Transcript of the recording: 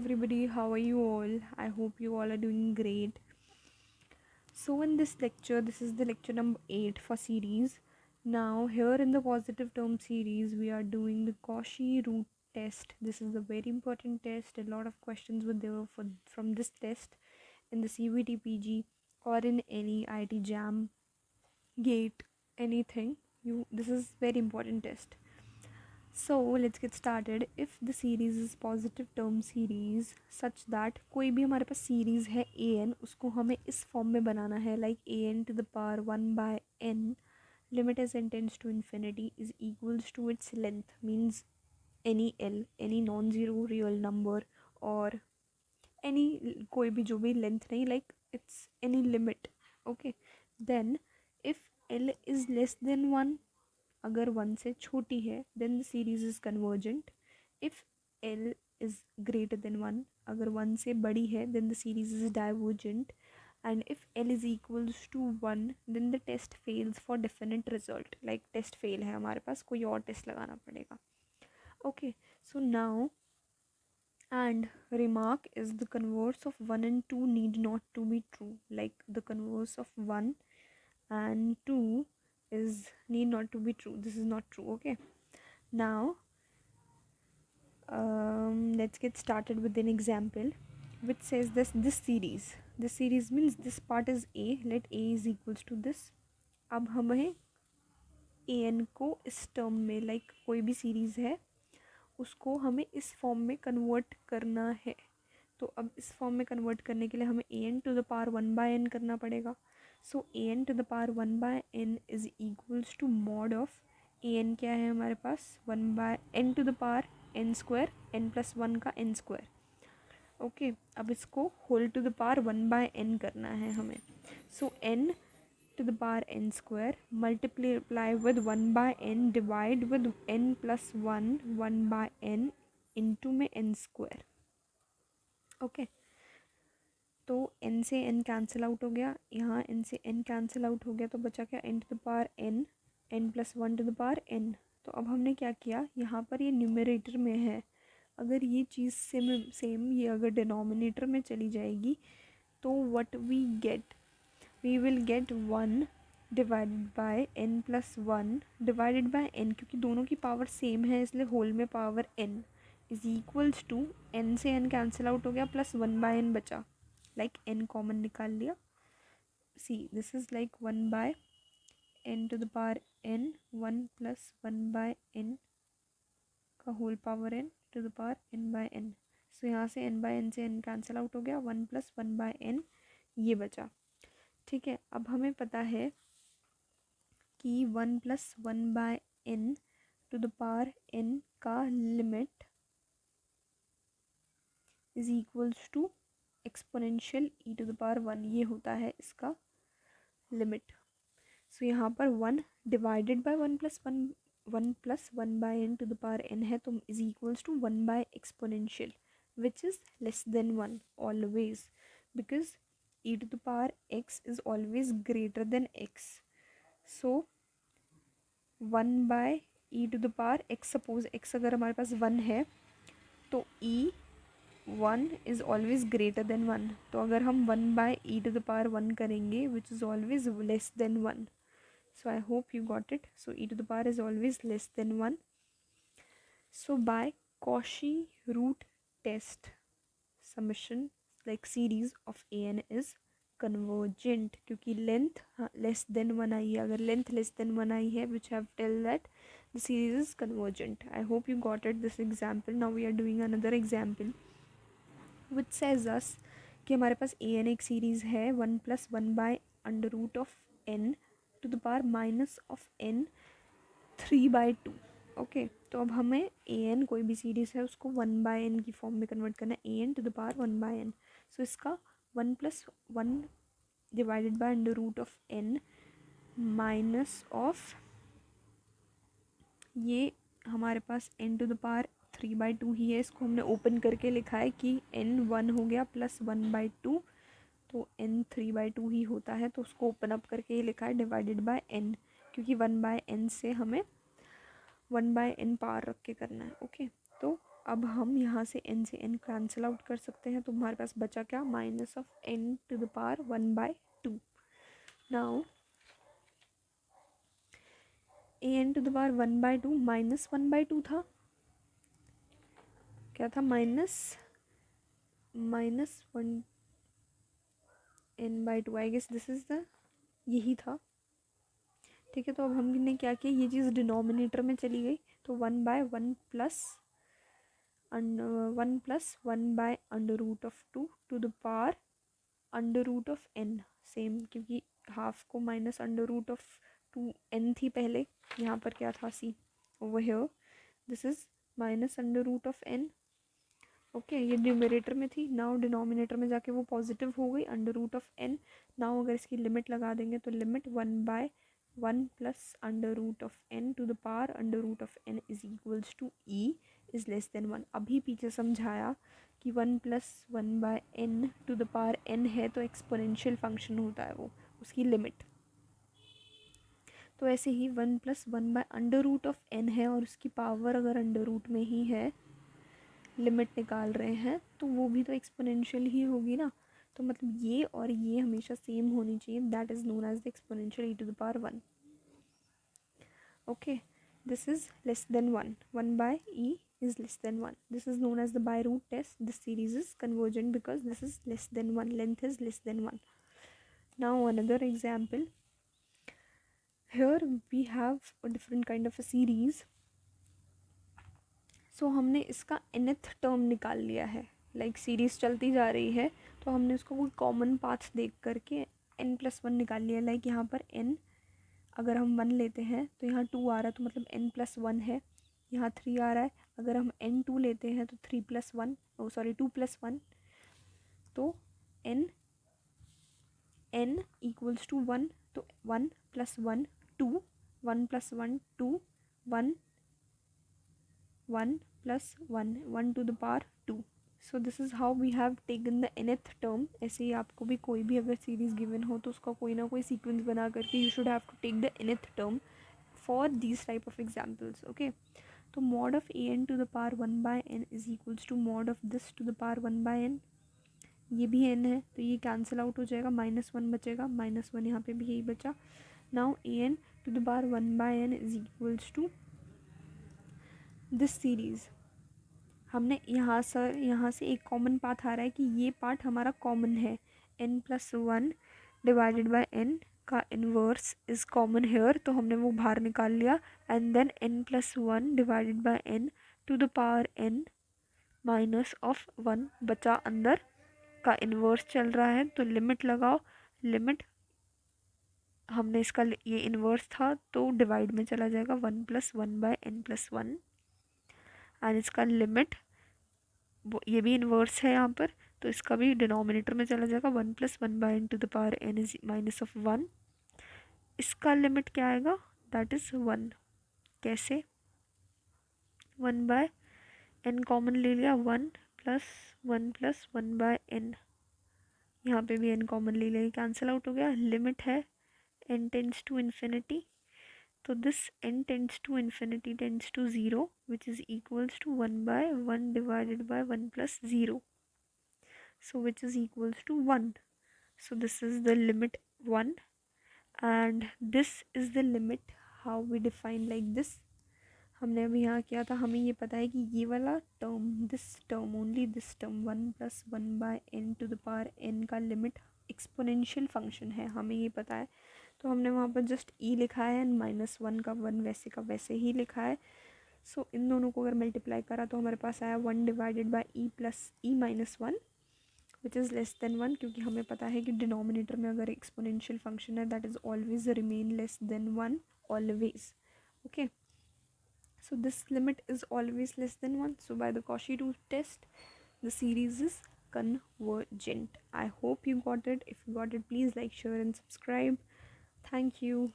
everybody, how are you all? I hope you all are doing great. So, in this lecture, this is the lecture number 8 for series. Now, here in the positive term series, we are doing the Cauchy root test. This is a very important test. A lot of questions were there from this test in the CVT PG or in any IT jam, gate, anything. This is very important test. So let's get started. If the series is positive term series such that कोई भी हमारे पास series है an, उसको हमें इस form में बनाना है like an to the power 1 by n limit as n tends to infinity is equals to its length, means any l, any non-zero real number or any कोई भी जो भी length नहीं, like it's any limit. Okay, then if l is less than 1, अगर 1 से छोटी है then the series is convergent. If L is greater than 1, अगर 1 से बड़ी है then the series is divergent. And if L is equals to 1 then the test fails for definite result. Like test fail है हमारे पास, कोई और test लगाना पड़ेगा. Okay, so now and remark is the converse of 1 and 2 need not to be true, like the converse of 1 and 2 is need not to be true. This is not true. Okay, now let's get started with an example which says this series means this part is a, let a is equals to this. अब हमें an को इस term में like कोई भी series है उसको हमें इस फॉर्म में कन्वर्ट करना है. तो अब इस फॉर्म में कन्वर्ट करने के लिए हमें an to the power 1 by n करना पड़ेगा. So an to the power 1 by n is equals to mod of an क्या है हमारे पास 1 by n to the power n square, n plus 1 का n स्क्वायर. ओके, अब इसको whole to the power 1 by n करना है हमें. So n to the power n square multiply with 1 by n divide with n plus 1 by n into में n square. Okay, तो n से n cancel out हो गया, यहाँ n से n कैंसिल आउट हो गया, तो बचा क्या n to the power n plus 1 to the power n. तो अब हमने क्या किया, यहाँ पर ये न्यूमरेटर में है, अगर ये चीज़ सेम ये अगर डिनोमिनेटर में चली जाएगी तो what we get, we will get 1 divided by n plus 1 divided by n, क्योंकि दोनों की पावर सेम है इसलिए होल में power n is equals to n से n कैंसिल आउट हो गया प्लस 1 बाय n बचा, लाइक n कॉमन निकाल लिया. See this is like 1 by n to the power n 1 plus 1 by n का whole power n to the power n by n. So यहाँ से n by n से n cancel out हो गया, 1 plus 1 by n ये बचा. ठीक है, अब हमें पता है कि 1 plus 1 by n to the power n का limit is equals to exponential e to the power 1, ये होता है इसका लिमिट. सो यहाँ पर 1 divided by 1 plus 1 by n to the power n है, तो is equals to 1 by exponential which is less than 1 always, because e to the power x is always greater than x. So 1 by e to the power x, suppose x अगर हमारे पास 1 है तो e 1 is always greater than 1. तो अगर हम 1 by e to the power 1 करेंगे which is always less than 1. So I hope you got it. So e to the power is always less than 1. So by Cauchy root test summation like series of an is convergent, क्योंकि length less than 1 आई है. अगर length less than 1 आई है which have tell that the series is convergent. I hope you got it this example. Now we are doing another example which says us कि हमारे पास a n एक series है 1 plus 1 by under root of n to the power minus of n 3 by 2. Okay, तो अब हमें A N कोई भी सीरीज़ है उसको 1 बाय n की फॉर्म में कन्वर्ट करना है, a n to the power 1 by n. So इसका 1 plus 1 divided by under root of n minus of ये हमारे पास n to the power 3 by 2 ही है, इसको हमने ओपन करके लिखा है कि n 1 हो गया प्लस 1 बाई 2, तो n 3 बाई 2 ही होता है, तो उसको ओपन अप करके ये लिखा है डिवाइडेड बाय n, क्योंकि 1 बाय n से हमें 1 बाय n पावर रख के करना है. ओके, तो अब हम यहाँ से n से n कैंसिल आउट कर सकते हैं, तो हमारे पास बचा क्या, minus of n to the power 1/2. Now an to the power 1/2 minus 1/2 था, क्या था, minus 1 n/2. I guess this is the, यही था. ठीक है, तो अब हमने क्या किया, ये चीज़ डिनोमिनेटर में चली गई, तो 1/1 plus 1/(2) to the power √n. Same, क्योंकि हाफ को माइनस √2n थी पहले, यहाँ पर क्या था c, over here this is minus √n. Okay, ये न्यूमरेटर में थी, नाउ डिनोमिनेटर में जाके वो पॉजिटिव हो गई, √n. नाउ अगर इसकी लिमिट लगा देंगे तो limit 1/1 plus √n to the power √n is equals to e is less than 1. अभी पीछे समझाया कि 1 + 1/n to the power n है तो एक्सपोनेंशियल फंक्शन होता है वो, उसकी लिमिट. तो ऐसे ही 1 + 1/√n है और उसकी पावर अगर अंडर में ही है, लिमिट निकाल रहे हैं, तो वो भी तो एक्सपोनेंशियल ही होगी ना. तो मतलब ये और ये हमेशा सेम होनी चाहिए, that is known as the exponential e to the power 1. Okay, this is less than 1. 1/e is less than 1. This is known as the by root test. This series is convergent because this is less than 1. Length is less than 1. Now another example. Here we have a different kind of a series. So हमने इसका nth term निकाल लिया है. Like series चलती जा रही है, तो हमने उसको कोई कॉमन पाथ देख करके n+1 निकाल लिया. लाइक यहाँ पर n अगर हम 1 लेते हैं तो यहाँ 2 आ रहा है, तो मतलब n+1 है. यहाँ 3 आ रहा है, अगर हम n2 लेते हैं तो 3+1, 2+1, तो n इक्वल्स टू 1, तो 1 + 1 2, 1 + 1 2, 1 1 + 1 1 to the power 2. So this is how we have taken the nth term. ऐसे ही आपको भी कोई भी अगर सीरीज़ गिवन हो तो उसका कोई ना कोई सीक्वेंस बना करके you should have to take the nth term for these type of examples. Okay, तो mod of an to the power 1/n is equals to mod of this to the power 1/n. ये भी n है तो ये cancel out हो जाएगा, -1 बचेगा, -1 यहाँ पे भी यही बचा. Now an to the power 1/n is equals to this series. हमने यहाँ से एक कॉमन पाथ आ रहा है कि ये पार्ट हमारा कॉमन है. n+1 डिवाइडेड बाय n का इन्वर्स इज़ कॉमन हेयर, तो हमने वो बाहर निकाल लिया. And then n+1 divided by n to the power n -1 बचा, अंदर का इन्वर्स चल रहा है, तो लिमिट लगाओ. लिमिट हमने इसका ये इन्वर्स था तो डिवाइड में चला जाएगा, 1 + 1/n+1. एंड इसका लिमिट, ये भी इन्वर्स है यहाँ पर, तो इसका भी डिनोमिनेटर में चला जाएगा, 1 + 1/n to the power n is -1. इसका लिमिट क्या आएगा, दैट इज़ 1. कैसे, 1/n कॉमन ले लिया, 1 + 1 + 1/n. यहाँ पे भी n कॉमन ले लिया, कैंसिल आउट हो गया. लिमिट है n टेंड्स टू इन्फिनिटी, तो this n tends to infinity tends to 0, which is equals to 1/1 divided by 1 + 0, so which is equals to 1. So this is the limit 1, and this is the limit how we define like this. हमने अभी यहाँ किया था, हमें ये पता है कि ये वाला term, this term, only this term 1 + 1/n to the power n का लिमिट एक्सपोनेंशियल फंक्शन है, हमें ये पता है. तो हमने वहाँ पर जस्ट e लिखा है एंड -1 का 1 वैसे का वैसे ही लिखा है. सो इन दोनों को अगर मल्टीप्लाई करा तो हमारे पास आया 1 divided by e + e-1 which is less than 1, क्योंकि हमें पता है कि डिनोमिनेटर में अगर एक्सपोनेंशियल फंक्शन है that is always remain less than 1, always. Okay, so this limit is always less than 1. So by the Cauchy-2 test, the series is convergent. I hope you got it. If you got it, please like, share and subscribe. Thank you.